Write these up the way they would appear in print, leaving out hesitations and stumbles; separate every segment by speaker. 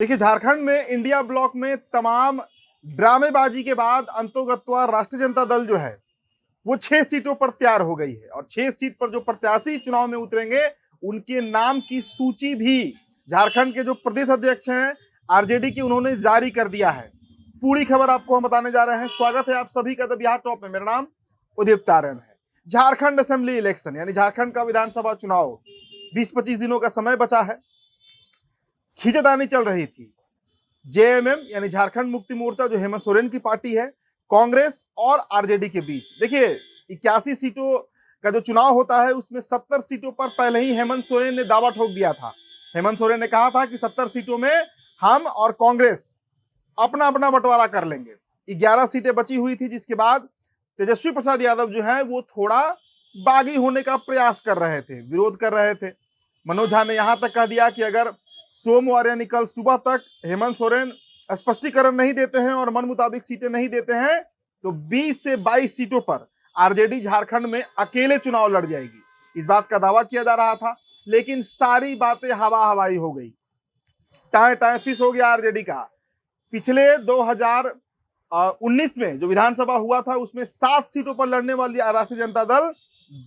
Speaker 1: देखिए, झारखंड में India block में तमाम ड्रामेबाजी के बाद अंतोगत्वा राष्ट्रीय जनता दल जो है वो 6 सीटों पर तैयार हो गई है और 6 सीट पर जो प्रत्याशी चुनाव में उतरेंगे उनके नाम की सूची भी झारखंड के जो प्रदेश अध्यक्ष हैं आरजेडी की उन्होंने जारी कर दिया है। पूरी खबर आपको हम बताने जा रहे हैं। स्वागत है आप सभी का द बिहार टॉप में। मेरा नाम उदीप तारण है। झारखंड असेंबली इलेक्शन यानी झारखंड का विधानसभा चुनाव 20-25 दिनों का समय बचा है। खींचातानी चल रही थी जेएमएम यानी झारखंड मुक्ति मोर्चा जो हेमंत सोरेन की पार्टी है, कांग्रेस और आरजेडी के बीच। देखिए, 81 सीटों का जो चुनाव होता है उसमें 70 सीटों पर पहले ही हेमंत सोरेन ने दावा ठोक दिया था। हेमंत सोरेन ने कहा था कि 70 सीटों में हम और कांग्रेस अपना अपना बंटवारा कर लेंगे। 11 सीटें बची हुई थी, जिसके बाद तेजस्वी प्रसाद यादव जो है वो थोड़ा बागी होने का प्रयास कर रहे थे, विरोध कर रहे थे। मनोज झा ने यहां तक कह दिया कि अगर सोमवार यानी कल सुबह तक हेमंत सोरेन स्पष्टीकरण नहीं देते हैं और मन मुताबिक सीटें नहीं देते हैं तो 20 से 22 सीटों पर आरजेडी झारखंड में अकेले चुनाव लड़ जाएगी। इस बात का दावा किया जा रहा था, लेकिन सारी बातें हवा हवाई हो गई। टाए टाए फिस हो गया आरजेडी का। पिछले 2019 में जो विधानसभा हुआ था उसमें 7 सीटों पर लड़ने वाली राष्ट्रीय जनता दल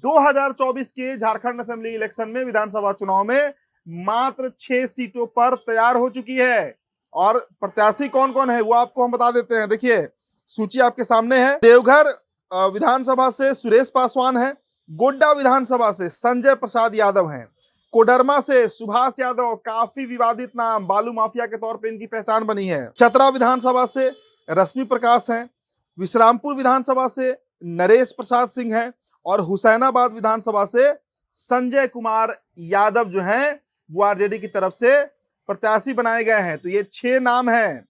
Speaker 1: 2024 के झारखंड असेंबली इलेक्शन में विधानसभा चुनाव में मात्र 6 सीटों पर तैयार हो चुकी है। और प्रत्याशी कौन कौन है वो आपको हम बता देते हैं। देखिए, सूची आपके सामने है। देवघर विधानसभा से सुरेश पासवान है, गोड्डा विधानसभा से संजय प्रसाद यादव हैं, कोडरमा से सुभाष यादव, काफी विवादित नाम, बालू माफिया के तौर पर इनकी पहचान बनी है। चतरा विधानसभा से रश्मि प्रकाश हैं, विश्रामपुर विधानसभा से नरेश प्रसाद सिंह हैं और हुसैनाबाद विधानसभा से संजय कुमार यादव जो हैं वो आरजेडी की तरफ से प्रत्याशी बनाए गए हैं। तो ये 6 नाम हैं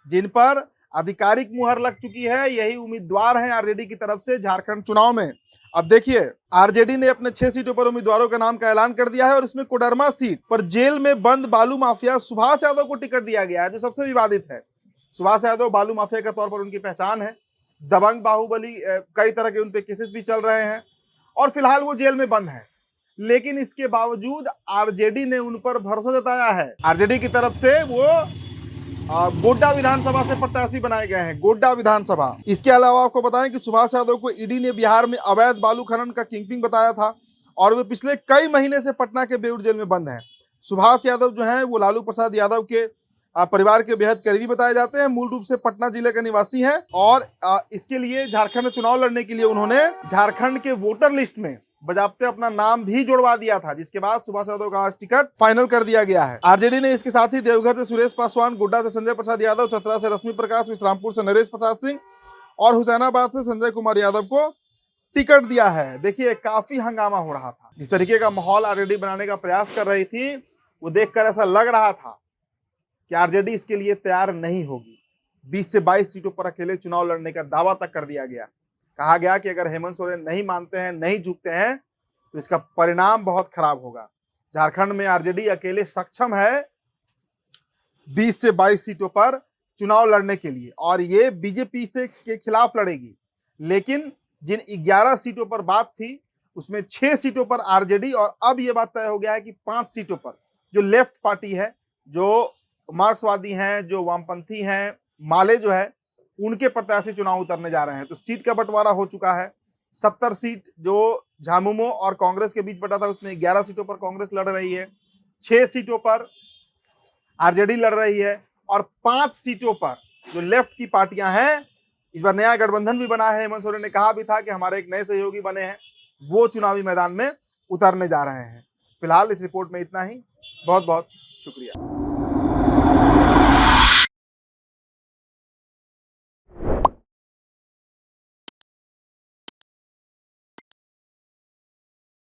Speaker 1: जिन पर आधिकारिक मुहर लग चुकी है। यही उम्मीदवार हैं आरजेडी की तरफ से झारखंड चुनाव में। अब देखिए, आरजेडी ने अपने 6 सीटों पर उम्मीदवारों के नाम का ऐलान कर दिया है और इसमें कोडरमा सीट पर जेल में बंद बालू माफिया सुभाष यादव को टिकट दिया गया है, जो सबसे विवादित है। सुभाष यादव बालू माफिया के तौर पर उनकी पहचान है। दबंग बाहुबली कई तरह के उन पे केसेस भी चल रहे हैं और फिलहाल वो जेल में बंद है। लेकिन इसके बावजूद आरजेडी ने उन पर भरोसा जताया है। आरजेडी की तरफ से वो गोड्डा विधानसभा से प्रत्याशी बनाए गए हैं। गोड्डा विधानसभा। इसके अलावा आपको बताएं कि सुभाष यादव को ईडी ने बिहार में अवैध बालू खनन का किंगपिन बताया था और वे पिछले कई महीने से पटना के बेऊर जेल में बंद हैं। सुभाष यादव जो है वो लालू प्रसाद यादव के परिवार के बेहद करीबी बताए जाते हैं। मूल रूप से पटना जिले के निवासी हैं और इसके लिए झारखंड में चुनाव लड़ने के लिए उन्होंने झारखंड के वोटर लिस्ट में बजाबते अपना नाम भी जोड़वा दिया था, जिसके बाद सुभाष यादव का आज टिकट फाइनल कर दिया गया है। आरजेडी ने इसके साथ ही देवघर से सुरेश पासवान, गोड्डा से संजय प्रसाद यादव, चतरा से रश्मि प्रकाश, विश्रामपुर से नरेश प्रसाद सिंह और हुसैनाबाद से संजय कुमार यादव को टिकट दिया है। देखिए, काफी हंगामा हो रहा था। जिस तरीके का माहौल आरजेडी बनाने का प्रयास कर रही थी वो देखकर ऐसा लग रहा था कि आरजेडी इसके लिए तैयार नहीं होगी। 20 से 22 सीटों पर अकेले चुनाव लड़ने का दावा तक कर दिया गया। कहा गया कि अगर हेमंत सोरेन नहीं मानते हैं, नहीं झुकते हैं तो इसका परिणाम बहुत खराब होगा। झारखंड में आरजेडी अकेले सक्षम है 20 से 22 सीटों पर चुनाव लड़ने के लिए और ये बीजेपी से के खिलाफ लड़ेगी। लेकिन जिन 11 सीटों पर बात थी उसमें 6 सीटों पर आरजेडी और अब यह बात तय हो गया है कि 5 सीटों पर जो लेफ्ट पार्टी है, जो मार्क्सवादी हैं, जो वामपंथी हैं, माले जो है, उनके प्रत्याशी चुनाव उतरने जा रहे हैं। तो सीट का बंटवारा हो चुका है। 70 सीट जो झामुमो और कांग्रेस के बीच बटा था उसमें 11 सीटों पर कांग्रेस लड़ रही है, 6 सीटों पर आरजेडी लड़ रही है और 5 सीटों पर जो लेफ्ट की पार्टियां हैं, इस बार नया गठबंधन भी बना है। हेमंत सोरेन ने कहा भी था कि हमारे एक नए सहयोगी बने हैं, वो चुनावी मैदान में उतरने जा रहे हैं। फिलहाल इस रिपोर्ट में इतना ही। बहुत बहुत शुक्रिया।